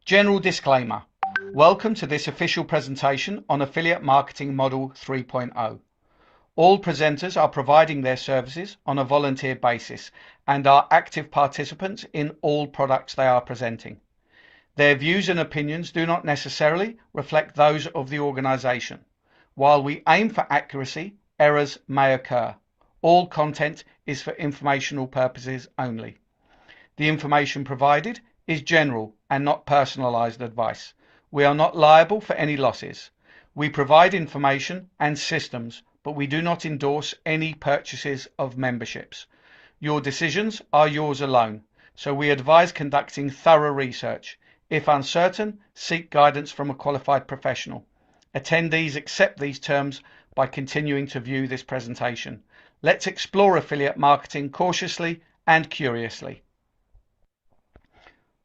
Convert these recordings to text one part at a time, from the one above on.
General disclaimer. Welcome to this official presentation on Affiliate Marketing Model 3.0. All presenters are providing their services on a volunteer basis and are active participants in all products they are presenting. Their views and opinions do not necessarily reflect those of the organisation. While we aim for accuracy, errors may occur. All content is for informational purposes only. The information provided is general and not personalised advice. We are not liable for any losses. We provide information and systems, but we do not endorse any purchases of memberships. Your decisions are yours alone, so we advise conducting thorough research. If uncertain, seek guidance from a qualified professional. Attendees accept these terms by continuing to view this presentation. Let's explore affiliate marketing cautiously and curiously.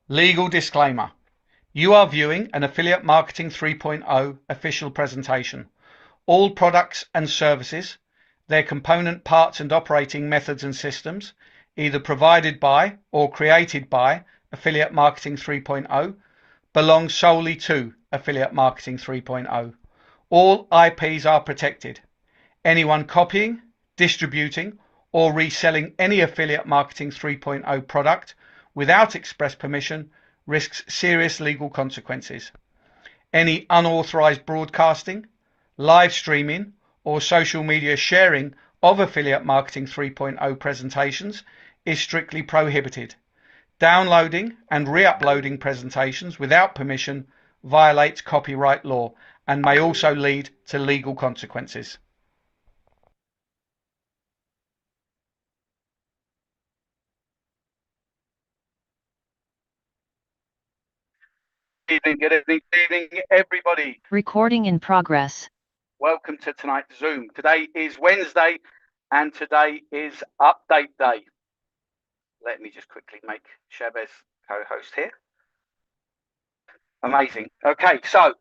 Legal disclaimer. You are viewing an Affiliate Marketing 3.0 official presentation. All products and services, their component parts and operating methods and systems, either provided by or created by Affiliate Marketing 3.0, belong solely to Affiliate Marketing 3.0. All IPs are protected. Anyone copying, distributing, or reselling any Affiliate Marketing 3.0 product without express permission risks serious legal consequences. Any unauthorized broadcasting, live streaming, or social media sharing of Affiliate Marketing 3.0 presentations is strictly prohibited. Downloading and re-uploading presentations without permission violates copyright law and may also lead to legal consequences. Good evening, everybody. Recording in progress. Welcome to tonight's Zoom. Today is Wednesday and today is update day. Let me just quickly make Chavez co-host here. Amazing. Okay, so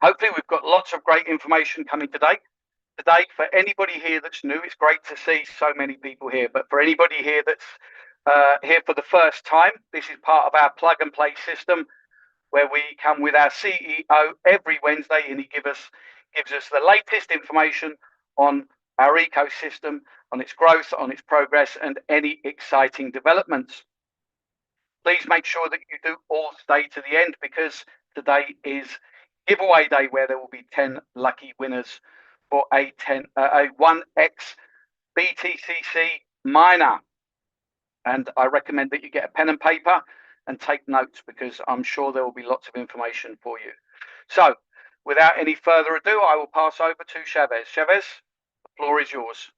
hopefully we've got lots of great information coming today. Today, for anybody here that's new, it's great to see so many people here. But for anybody here that's here for the first time, this is part of our plug and play system, where we come with our CEO every Wednesday and he gives us the latest information on our ecosystem, on its growth, on its progress, and any exciting developments. Please make sure that you do all stay to the end, because today is giveaway day, where there will be 10 lucky winners for a 1x BTCC miner. And I recommend that you get a pen and paper and take notes, because I'm sure there will be lots of information for you. So without any further ado, I will pass over to Chavez. Chavez, the floor is yours.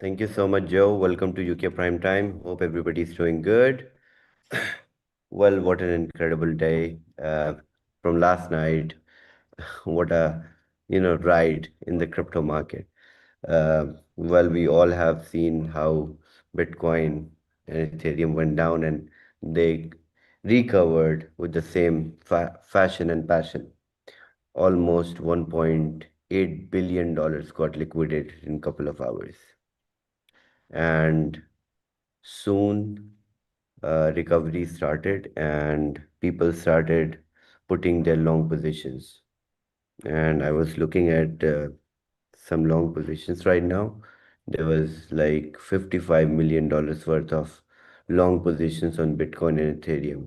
Thank you so much, Joe. Welcome to UK Prime Time. Hope everybody's doing good. Well, what an incredible day from last night. What a ride in the crypto market. Well, we all have seen how Bitcoin and Ethereum went down, and they recovered with the same fashion and passion. Almost $1.8 billion got liquidated in a couple of hours. And soon recovery started and people started putting their long positions. And I was looking at some long positions right now. There was like $55 million worth of long positions on Bitcoin and Ethereum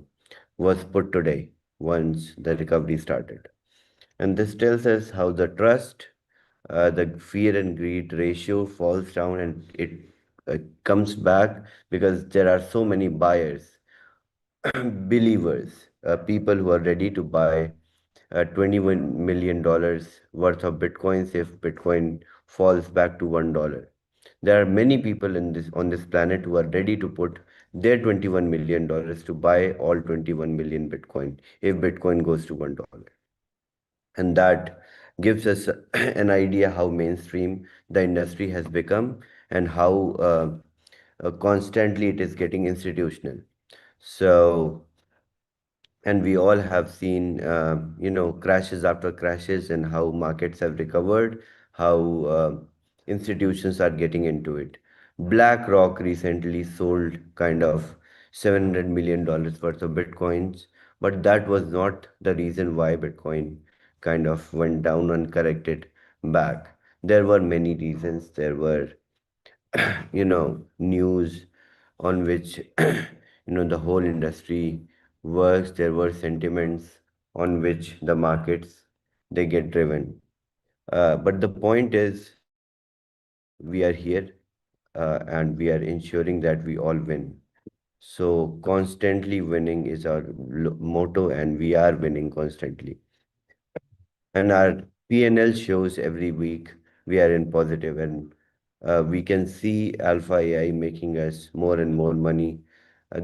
was put today once the recovery started. And this tells us how the trust, the fear and greed ratio falls down, and it comes back because there are so many buyers, believers, people who are ready to buy $21 million worth of Bitcoins if Bitcoin falls back to $1. There are many people on this planet who are ready to put their $21 million to buy all 21 million Bitcoin if Bitcoin goes to $1. And that gives us an idea how mainstream the industry has become and how constantly it is getting institutional. So, and we all have seen, crashes after crashes and how markets have recovered, how institutions are getting into it. BlackRock recently sold kind of $700 million worth of Bitcoins But that was not the reason why Bitcoin kind of went down and corrected back. There were many reasons. There were, news on which, the whole industry works. There were sentiments on which the markets they get driven. But the point is, we are here and we are ensuring that we all win. So constantly winning is our motto, and we are winning constantly. And our PNL shows every week we are in positive, and we can see Alpha AI making us more and more money.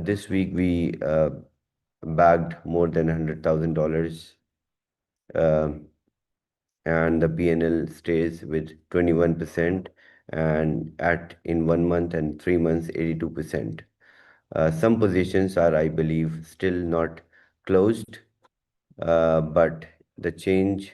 This week we bagged more than $100,000, um, and the PNL stays with 21%, and at in 1 month and 3 months 82%. Some positions are, I believe, still not closed, but the change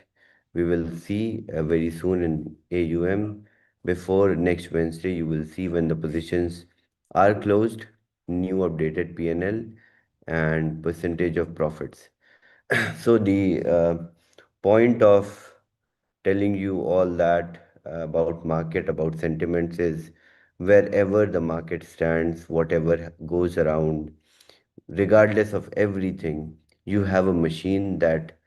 we will see very soon in AUM. Before next Wednesday, you will see when the positions are closed, new updated PNL and percentage of profits. So the point of telling you all that about market, about sentiments is wherever the market stands, whatever goes around, regardless of everything, you have a machine that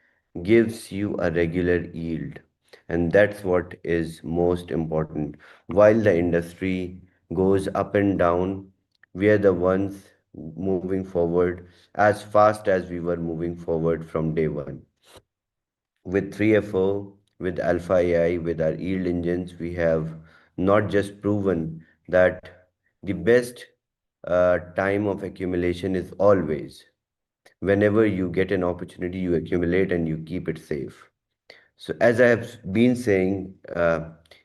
gives you a regular yield. And that's what is most important. While the industry goes up and down, we are the ones moving forward as fast as we were moving forward from day one. With 3FO, with Alpha AI, with our yield engines, we have not just proven that the best time of accumulation is always whenever you get an opportunity, you accumulate and you keep it safe. So, as I have been saying,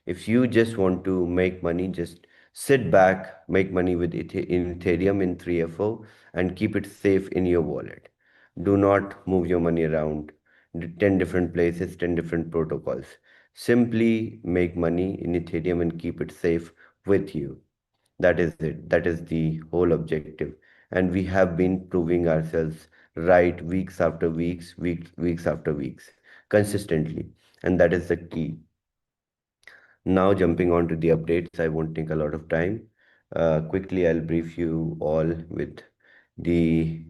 if you just want to make money, just sit back, make money with in Ethereum in 3FO, and keep it safe in your wallet. Do not move your money around 10 different places, 10 different protocols. Simply make money in Ethereum and keep it safe with you. That is it. That is the whole objective. And we have been proving ourselves right weeks after weeks after weeks, consistently. And that is the key. Now, jumping on to the updates, I won't take a lot of time. Quickly, I'll brief you all with the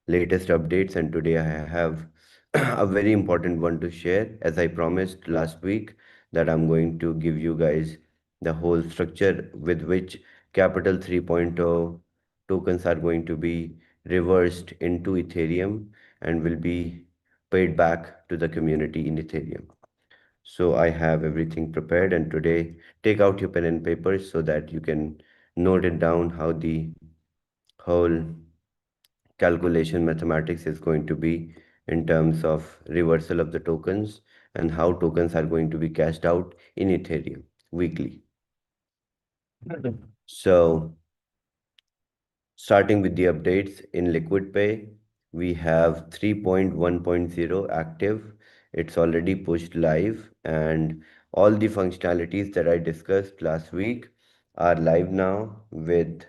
latest updates. And today I have a very important one to share. As I promised last week, that I'm going to give you guys the whole structure with which Capital 3.0 tokens are going to be reversed into Ethereum and will be paid back to the community in Ethereum. So I have everything prepared, and today take out your pen and paper so that you can note it down how the whole calculation mathematics is going to be in terms of reversal of the tokens and how tokens are going to be cashed out in Ethereum weekly. So starting with the updates in Liquid Pay, we have 3.1.0 active. It's already pushed live, and all the functionalities that I discussed last week are live now with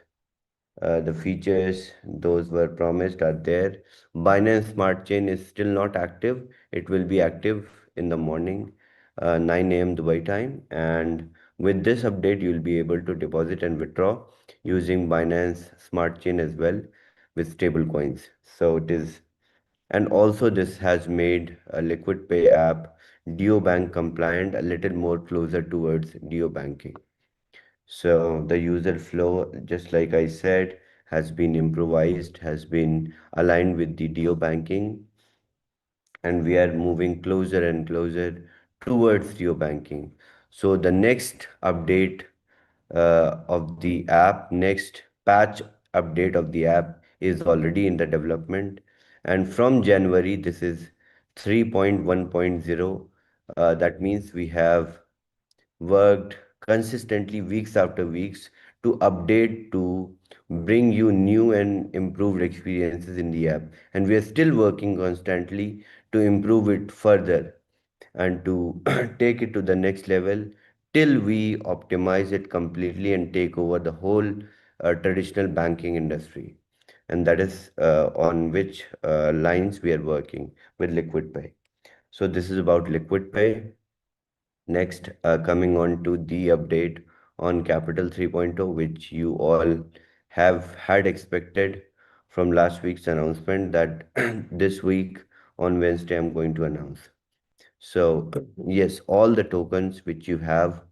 the features those were promised are there. Binance Smart Chain is still not active. It will be active in the morning, 9 a.m. Dubai time. And with this update, you'll be able to deposit and withdraw using Binance Smart Chain as well with stable coins. So it is, and also this has made a Liquid Pay app DeoBank compliant, a little more closer towards DeoBanking. So the user flow, just like I said, has been improvised, has been aligned with the Dio banking, and we are moving closer and closer towards Dio banking. So the next update of the app, next patch update of the app is already in the development. And from January, this is 3.1.0. That means we have worked consistently weeks after weeks to update, to bring you new and improved experiences in the app, and we are still working constantly to improve it further and to take it to the next level till we optimize it completely and take over the whole traditional banking industry. and that is on which lines we are working with Liquid Pay. So this is about Liquid Pay. Next, coming on to the update on Capital 3.0, which you all have had expected from last week's announcement that this week on Wednesday I'm going to announce. So yes, all the tokens which you have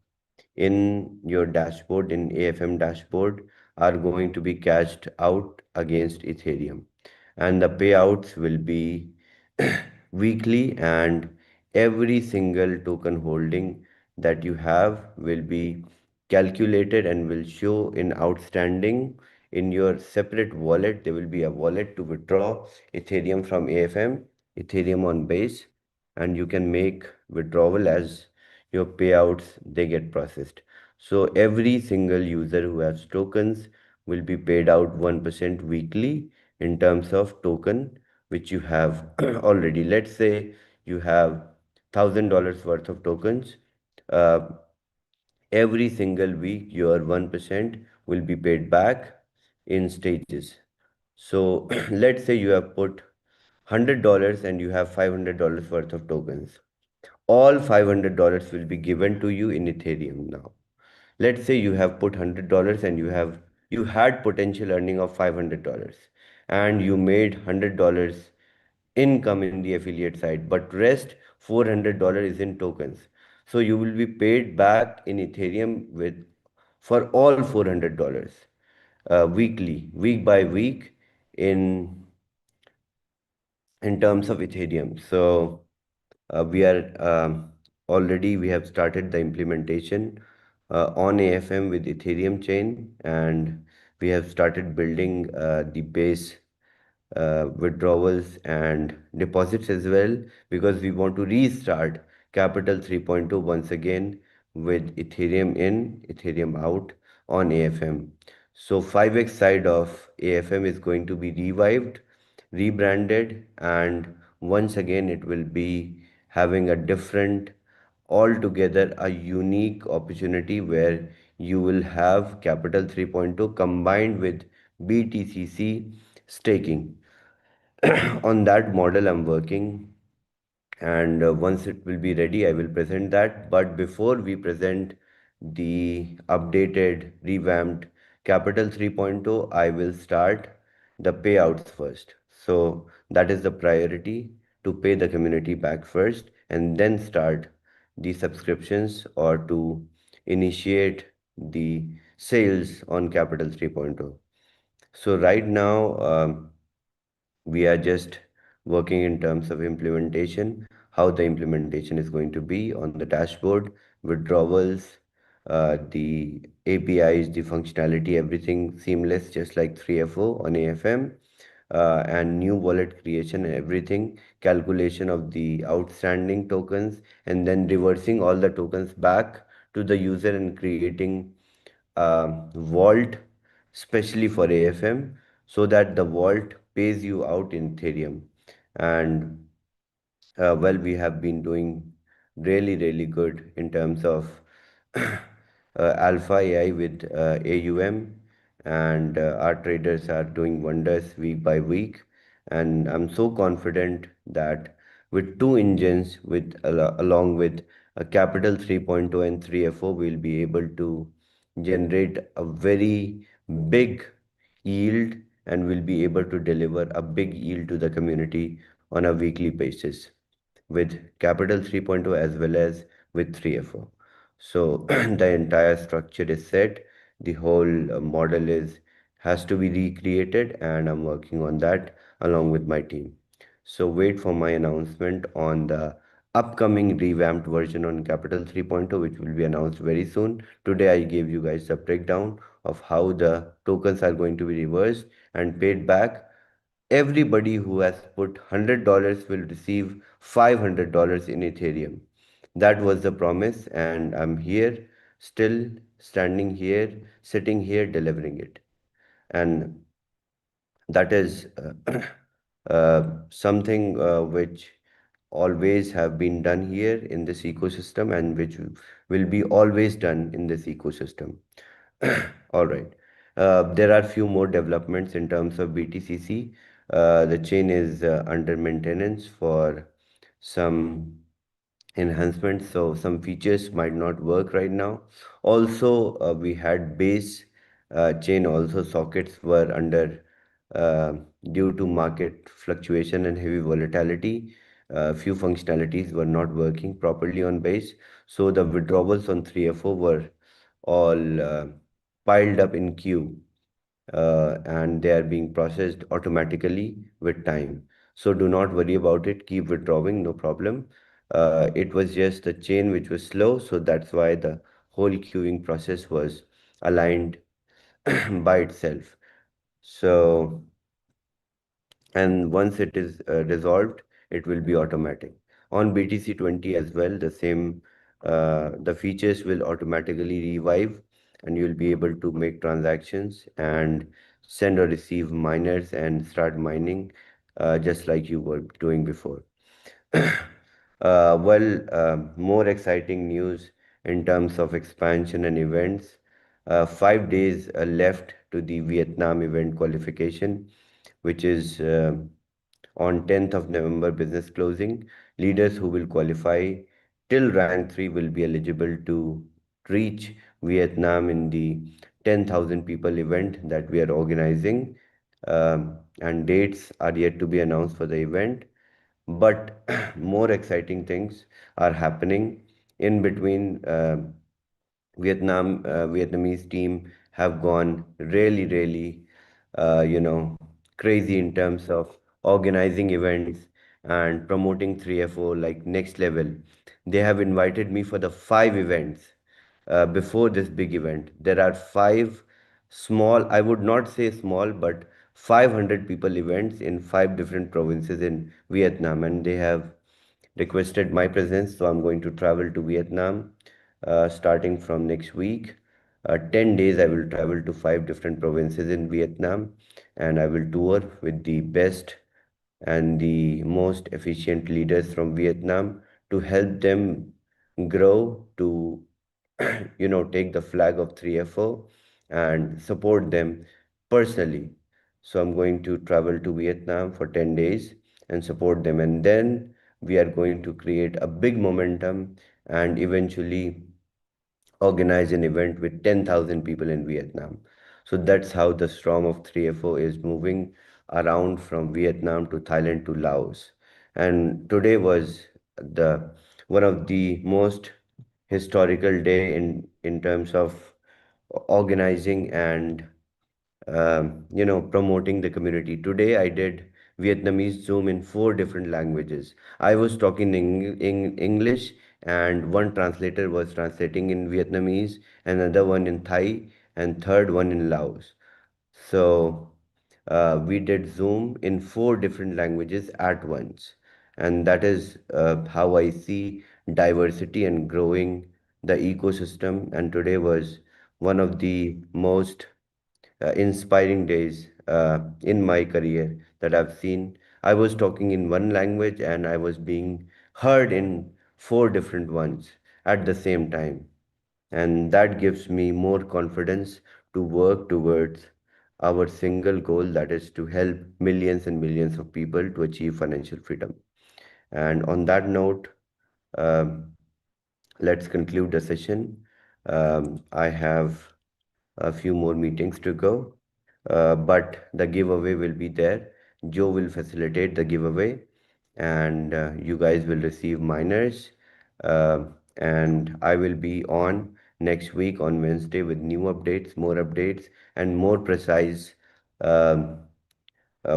in your dashboard, in AFM dashboard, are going to be cashed out against Ethereum. And the payouts will be weekly, and every single token holding that you have will be calculated and will show in outstanding in your separate wallet. There will be a wallet to withdraw Ethereum from AFM, Ethereum on base, and you can make withdrawal as your payouts they get processed. So every single user who has tokens will be paid out 1% weekly in terms of token which you have already. Let's say you have $1,000 worth of tokens. Uh, every single week your 1% will be paid back in stages. So let's say you have put $100 and you have $500 worth of tokens. All $500 will be given to you in Ethereum now. Let's say you have put $100 and you had potential earning of $500 and you made $100 income in the affiliate side, but rest $400 is in tokens. So you will be paid back in Ethereum with for all $400 weekly, week by week in terms of Ethereum. So we are already we have started the implementation on AFM with Ethereum chain, and we have started building the base withdrawals and deposits as well, because we want to restart Capital 3.2 once again with Ethereum in, Ethereum out on AFM. So 5x side of AFM is going to be revived, rebranded, and once again it will be having a different, altogether a unique opportunity where you will have Capital 3.2 combined with BTCC staking. On that model I'm working, and once it will be ready I will present that. But before we present the updated revamped Capital 3.0, I will start the payouts first. So that is the priority, to pay the community back first and then start the subscriptions or to initiate the sales on Capital 3.0. So right now we are just working in terms of implementation, how the implementation is going to be on the dashboard, withdrawals, the APIs, the functionality, everything seamless, just like 3FO on AFM, and new wallet creation and everything, calculation of the outstanding tokens, and then reversing all the tokens back to the user and creating vault specially for AFM, so that the vault pays you out in Ethereum. And well, we have been doing really, really good in terms of Alpha AI with AUM, and our traders are doing wonders week by week. And I'm so confident that with two engines, with along with a Capital 3.0 and 3FO, we'll be able to generate a very big yield, and will be able to deliver a big yield to the community on a weekly basis with Capital 3.0 as well as with 3FO. So the entire structure is set. The whole model is has to be recreated, and I'm working on that along with my team. So wait for my announcement on the upcoming revamped version on Capital 3.0, which will be announced very soon. Today I gave you guys a breakdown of how the tokens are going to be reversed and paid back. Everybody who has put $100 will receive $500 in Ethereum. That was the promise, and I'm here, still standing here, sitting here, delivering it. And that is something which always have been done here in this ecosystem, and which will be always done in this ecosystem. All right. There are few more developments in terms of BTCC. The chain is under maintenance for some enhancements, so some features might not work right now. Also, we had base chain, also sockets were under uh, due to market fluctuation and heavy volatility. Few functionalities were not working properly on base, so the withdrawals on 3FO were all piled up in queue, and they are being processed automatically with time. So do not worry about it. Keep withdrawing, no problem. It was just the chain which was slow, so that's why the whole queuing process was aligned by itself. So, and once it is resolved, it will be automatic. On BTC20 as well, the same, the features will automatically revive, and you'll be able to make transactions and send or receive miners and start mining just like you were doing before. More exciting news in terms of expansion and events. 5 days left to the Vietnam event qualification, which is on 10th of November business closing. Leaders who will qualify till rank 3 will be eligible to reach Vietnam in the 10,000 people event that we are organizing. And dates are yet to be announced for the event. But more exciting things are happening in between. Vietnamese team have gone really, crazy in terms of organizing events and promoting 3FO like next level. They have invited me for the 5 events before this big event. There are 5 small, I would not say small, but 500 people events in 5 different provinces in Vietnam, and they have requested my presence. So I'm going to travel to Vietnam starting from next week. 10 days I will travel to 5 different provinces in Vietnam, and I will tour with the best and the most efficient leaders from Vietnam to help them grow to take the flag of 3FO and support them personally. So I'm going to travel to Vietnam for 10 days and support them, and then we are going to create a big momentum and eventually organize an event with 10,000 people in Vietnam. So that's how the storm of 3FO is moving around from Vietnam to Thailand to Laos. And today was the one of the most historical day in terms of organizing and promoting the community. Today, I did Vietnamese Zoom in 4 different languages. I was talking in English, and one translator was translating in Vietnamese, another one in Thai, and third one in Laos. So we did Zoom in 4 different languages at once, and that is how I see diversity and growing the ecosystem. And today was one of the most inspiring days in my career that I've seen. I was talking in one language and I was being heard in 4 different ones at the same time. And that gives me more confidence to work towards our single goal, that is to help millions and millions of people to achieve financial freedom. And on that note, um, let's conclude the session. I have a few more meetings to go, but the giveaway will be there. Joe will facilitate the giveaway, and you guys will receive miners. Uh, and I will be on next week on Wednesday with new updates, more updates, and more precise um,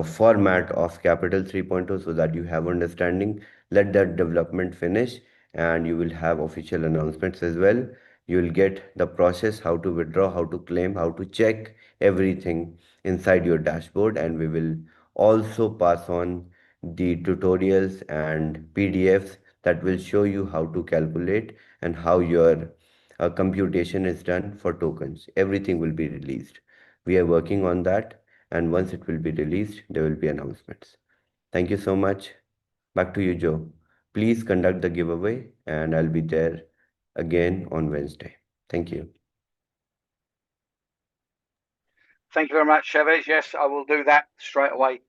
format of Capital 3.0 so that you have understanding. Let that development finish and you will have official announcements as well. You will get the process, how to withdraw, how to claim, how to check everything inside your dashboard, and we will also pass on the tutorials and PDFs that will show you how to calculate and how your computation is done for tokens. Everything will be released. We are working on that, and once it will be released, there will be announcements. Thank you so much. Back to you, Joe. Please conduct the giveaway, and I'll be there again on Wednesday. Thank you. Thank you very much, Chavez. Yes, I will do that straight away.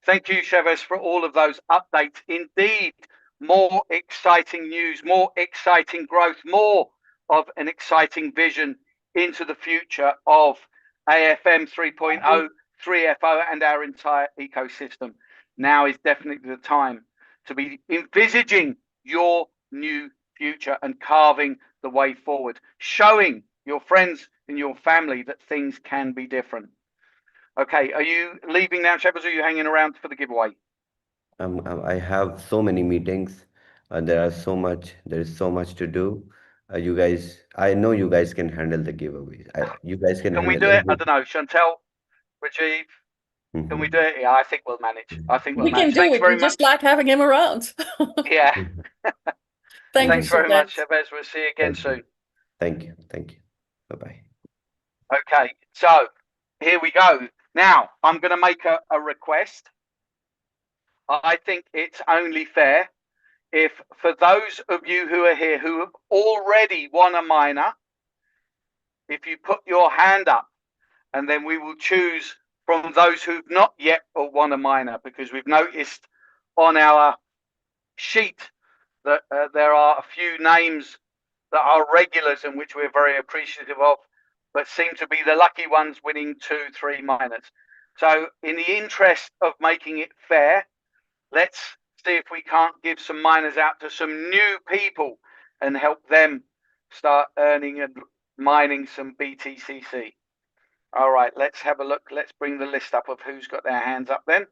Thank you, Chavez, for all of those updates. Indeed, more exciting news, more exciting growth, more of an exciting vision into the future of AFM 3.0, 3FO, and our entire ecosystem. Now is definitely the time to be envisaging your new future and carving the way forward, showing your friends and your family that things can be different. Okay, are you leaving now, Shepherds, or are you hanging around for the giveaway? I have so many meetings. There is so much to do. You guys, I know you guys can handle the giveaways. You guys can Can we handle do it? I everything. don't know. Chantel, Rajiv, can we do it? Yeah, I think we'll manage. I think we'll We can manage. do Thanks it. We very just much. like having him around. Yeah. Thank you, Thanks very much, Shabazz. Shepherds. We'll see you again Thank you. soon. Thank you. Thank you. Bye-bye. Okay, so here we go. Now, I'm going to make a request. I think it's only fair if, for those of you who are here who have already won a miner, if you put your hand up, and then we will choose from those who've not yet won a miner, because we've noticed on our sheet that there are a few names that are regulars and which we're very appreciative of, but seem to be the lucky ones winning 2-3 minors. So in the interest of making it fair, let's see if we can't give some miners out to some new people and help them start earning and mining some BTCC. All right, let's have a look. Let's bring the list up of who's got their hands up then.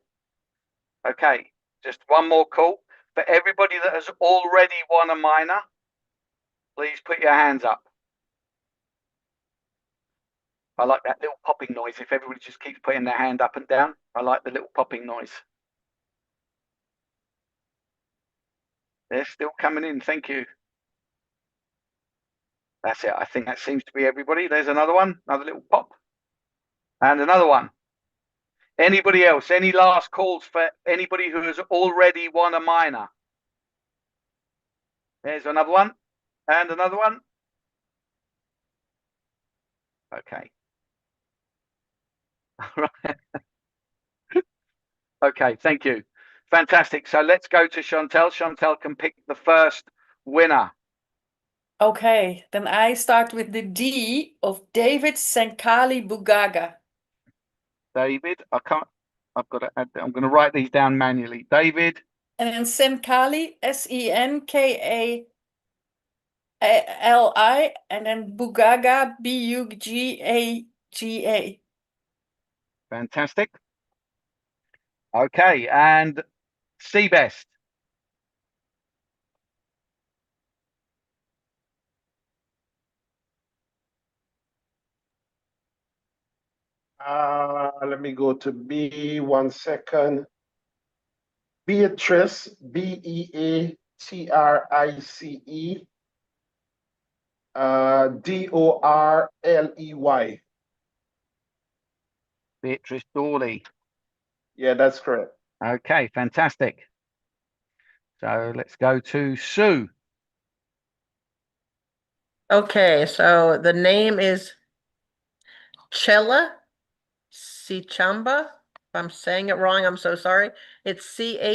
Okay, just one more call. For everybody that has already won a miner, please put your hands up. I like that little popping noise. If everybody just keeps putting their hand up and down, I like the little popping noise. They're still coming in. Thank you. That's it. I think that seems to be everybody. There's another one, another little pop. And another one. Anybody else? Any last calls for anybody who has already won a miner? There's another one. And another one. Okay. Okay, thank you. Fantastic. So let's go to Chantel. Chantel can pick the first winner. Okay, then I start with the D of David Senkali Bugaga. David, I've got to add, I'm going to write these down manually. David. And then Senkali, Senkali, and then Bugaga, Bugaga. Fantastic. Okay, and Seabest. Let me go to B 1 second. Beatrice, Beatrice, Dorley. Beatrice Dawley. Yeah, that's correct. Okay, fantastic. So let's go to Sue. Okay, so the name is Chella Sichamba. If I'm saying it wrong, I'm so sorry. It's Chella.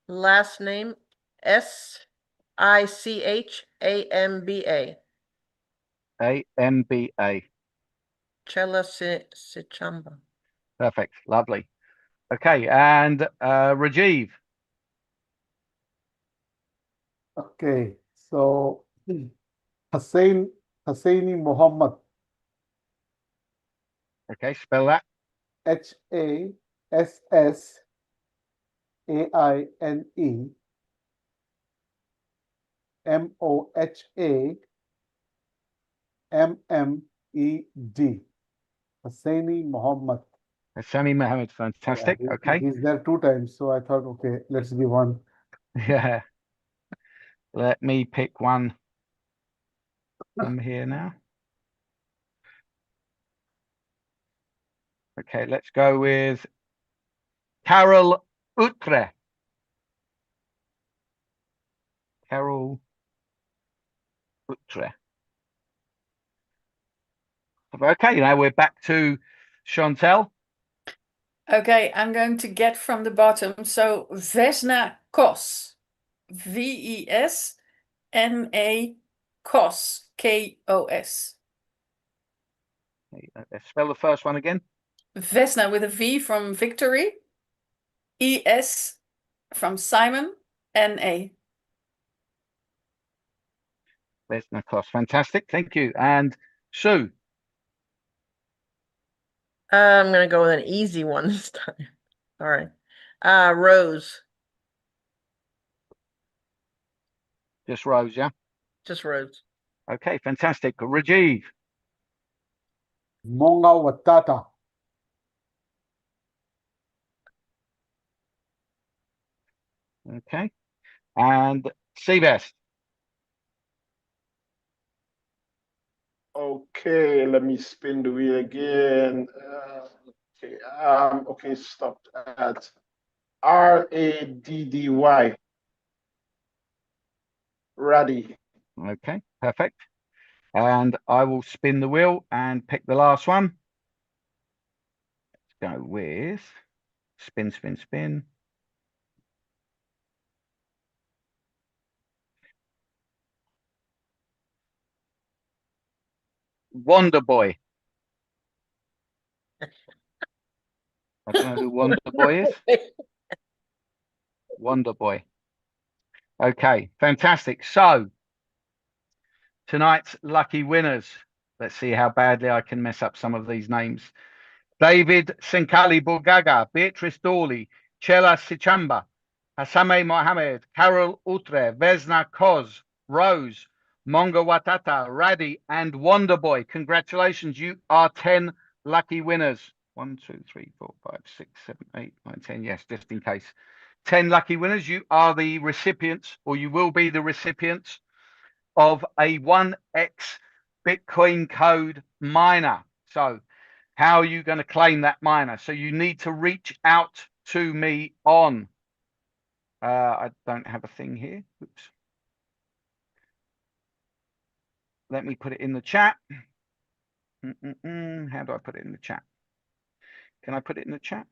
Last name Sichamba. AMBA. Chella Sichamba. Perfect. Lovely. Okay, and Rajiv. Okay, so Hussaini Muhammad, Okay, spell that. Hassaini Mohammed. Hussaini Muhammad. Sami Mohammed. Fantastic. Yeah, Okay. he's there 2 times, so I thought, okay, let's give one. Yeah. Let me pick one from here now. Okay, let's go with Carol Utre. Carol Utre. Okay, now we're back to Chantel. Okay, I'm going to get from the bottom. So Vesna Kos. Vesna Kos. Kos. Let's spell the first one again. Vesna with a V from victory. ES from Simon. NA. Vesna Kos. Fantastic. Thank you. And Sue. I'm gonna go with an easy one this time. All right. Rose. Just Rose, yeah? Just Rose. Okay, fantastic. Rajiv. Monga Watata. Okay. And Seabest. Okay, let me spin the wheel again. Okay, stop at RADDY. Raddy. Okay, perfect. And I will spin the wheel and pick the last one. Let's go with spin, spin, spin. Wonder Boy. I don't know who Wonder Boy is. Wonder Boy. Okay, fantastic. So tonight's lucky winners. Let's see how badly I can mess up some of these names. David Senkali Bulgaga, Beatrice Dawley, Chela Sichamba, Hasame Mohammed, Carol Utre, Vesna Koz, Rose, Monga Watata, Radi, and Wonderboy. Congratulations, you are 10 lucky winners. 1, 2, 3, 4, 5, 6, 7, 8, 9, 10. Yes, just in case. 10 lucky winners. You are the recipients, or you will be the recipients of a 1x Bitcoin code miner. So how are you going to claim that miner? So you need to reach out to me on, I don't have a thing here. Oops. Let me put it in the chat. How do I put it in the chat? Can I put it in the chat?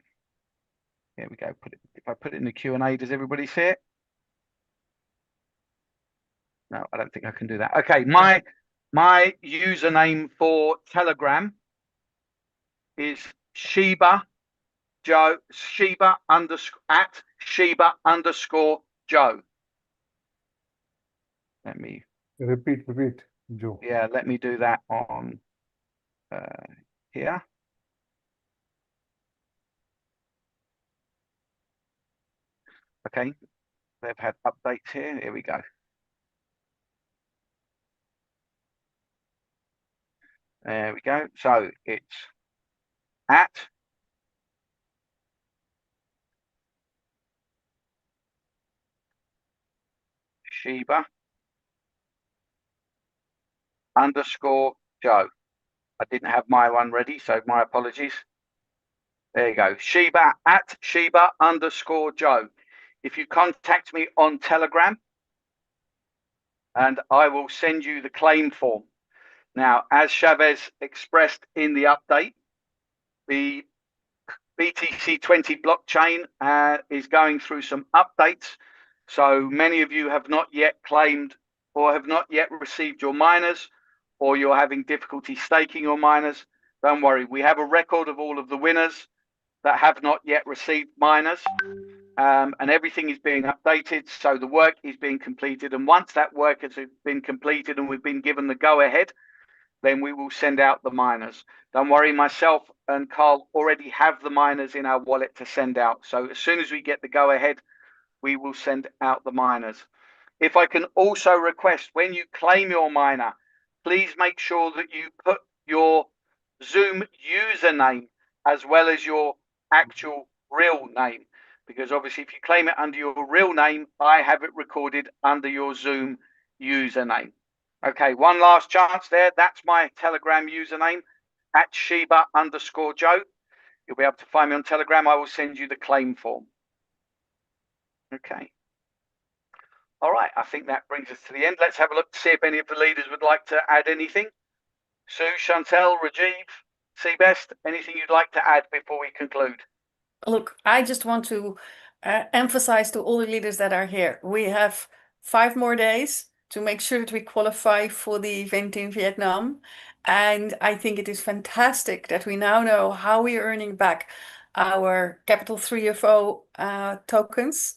There we go. If I put it in the Q&A, does everybody see it? No, I don't think I can do that. Okay, my username for Telegram is Sheba Joe, Sheba at Sheba _ Joe. Let me Repeat, Joe. Yeah, let me do that on here. Okay, they've had updates here. Here we go. There we go. So it's at Sheba _ Joe. I didn't have my one ready, so my apologies. There you go. Sheba at Sheba _ Joe. If you contact me on Telegram, and I will send you the claim form. Now, as Chavez expressed in the update, the BTC20 blockchain is going through some updates. So many of you have not yet claimed or have not yet received your miners, or you're having difficulty staking your miners. Don't worry, we have a record of all of the winners that have not yet received miners, and everything is being updated. So the work is being completed. And once that work has been completed and we've been given the go ahead, then we will send out the miners. Don't worry, myself and Carl already have the miners in our wallet to send out. So as soon as we get the go ahead, we will send out the miners. If I can also request, when you claim your miner, please make sure that you put your Zoom username as well as your actual real name. Because obviously if you claim it under your real name, I have it recorded under your Zoom username. Okay, one last chance there. That's my Telegram username, at Sheba _ Joe. You'll be able to find me on Telegram. I will send you the claim form. Okay. All right, I think that brings us to the end. Let's have a look to see if any of the leaders would like to add anything. Sue, Chantel, Rajiv, Seabest, anything you'd like to add before we conclude? Look, I just want to emphasize to all the leaders that are here, we have 5 more days to make sure that we qualify for the event in Vietnam. And I think it is fantastic that we now know how we are earning back our Capital 3FO tokens.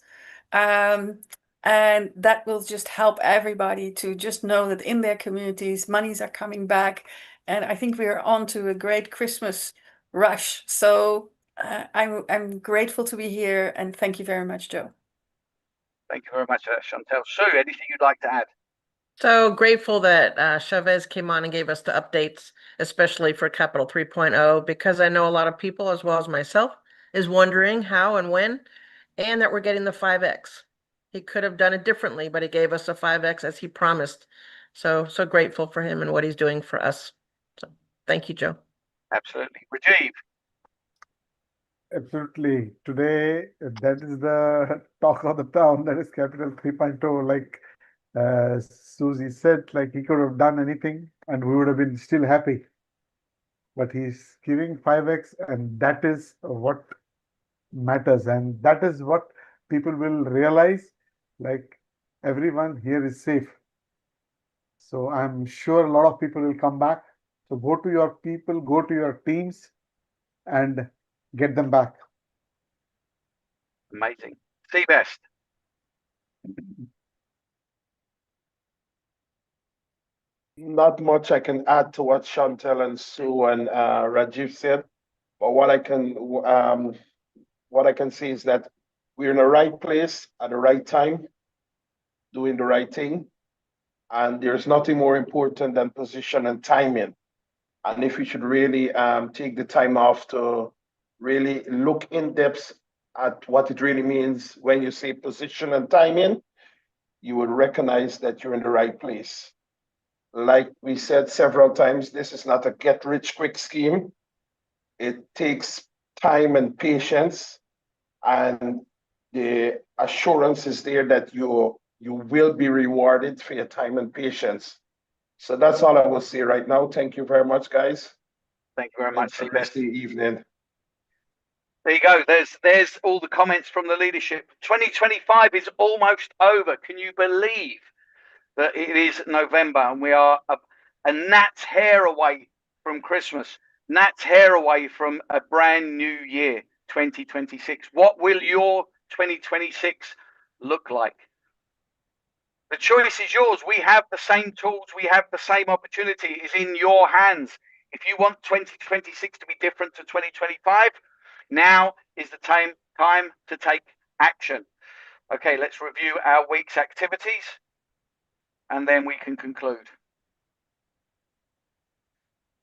And that will just help everybody to just know that in their communities, monies are coming back. And I think we are on to a great Christmas rush. So I'm grateful to be here, and thank you very much, Joe. Thank you very much, Chantel. Sue, anything you'd like to add? So grateful that Chavez came on and gave us the updates, especially for Capital 3.0, because I know a lot of people, as well as myself, is wondering how and when, and that we're getting the 5X. He could have done it differently, but he gave us a 5X as he promised. So grateful for him and what he's doing for us. So thank you, Joe. Absolutely. Rajiv. Absolutely. Today, that is the talk of the town. That is Capital 3.0. Like Susie said, like he could have done anything and we would have been still happy. But he's giving 5x, and that is what matters. And that is what people will realize, like everyone here is safe. So I'm sure a lot of people will come back. So go to your people, go to your teams and get them back. Amazing. Seabest. Not much I can add to what Chantel and Sue and Rajiv said, but what I can say is that we're in the right place at the right time, doing the right thing, and there's nothing more important than position and timing. And if we should really take the time off to really look in depth at what it really means when you say position and timing, you would recognize that you're in the right place. Like we said several times, this is not a get rich quick scheme. It takes time and patience, and the assurance is there that you will be rewarded for your time and patience. So that's all I will say right now. Thank you very much, guys. Thank you very much, Have a nice Seabest. evening. There you go. There's all the comments from the leadership. 2025 is almost over. Can you believe that it is November and we are a gnat's hair away from Christmas, gnat's hair away from a brand new year, 2026. What will your 2026 look like? The choice is yours. We have the same tools. We have the same opportunity. It's in your hands. If you want 2026 to be different to 2025, now is the time to take action. Okay, let's review our week's activities and then we can conclude.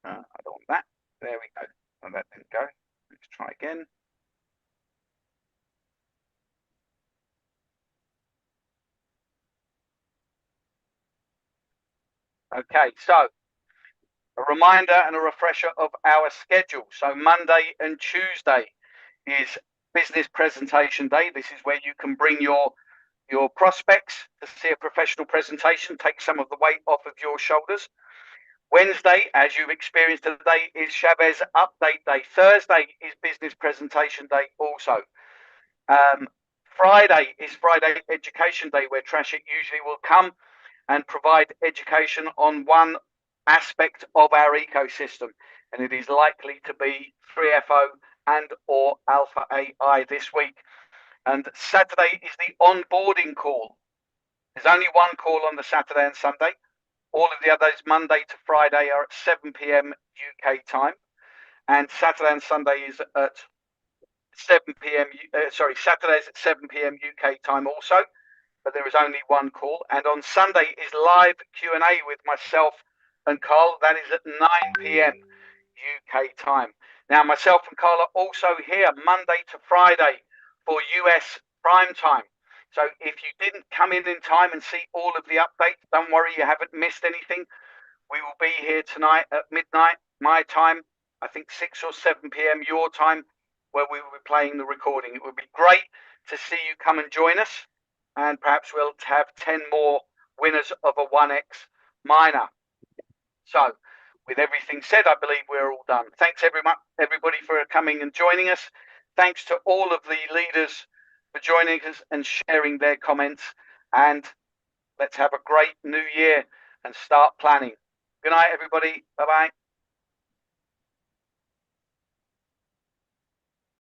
I don't want that. There we go. Oh, that didn't go. Let's try again. Okay, so a reminder and a refresher of our schedule. So Monday and Tuesday is business presentation day. This is where you can bring your prospects to see a professional presentation, take some of the weight off of your shoulders. Wednesday, as you've experienced today, is Chavez update day. Thursday is business presentation day also. Friday is Friday education day, where Trashik usually will come and provide education on one aspect of our ecosystem, and it is likely to be 3FO and or Alpha AI this week. And Saturday is the onboarding call. There's only one call on the Saturday and Sunday. All of the others, Monday to Friday, are at 7 p.m. UK time, and Saturday and Sunday is at 7 p.m. Saturday's at 7 p.m. UK time also, but there is only one call. And on Sunday is live Q&A with myself and Carl. That is at 9 p.m. UK time. Now, myself and Carl are also here Monday to Friday for US prime time. So if you didn't come in time and see all of the updates, don't worry, you haven't missed anything. We will be here tonight at midnight, my time, I think 6 or 7 p.m. your time, where we will be playing the recording. It would be great to see you come and join us, and perhaps we'll have 10 more winners of a 1x miner. So with everything said, I believe we're all done. Thanks everybody for coming and joining us. Thanks to all of the leaders for joining us and sharing their comments. And let's have a great new year and start planning. Good night, everybody. Bye-bye.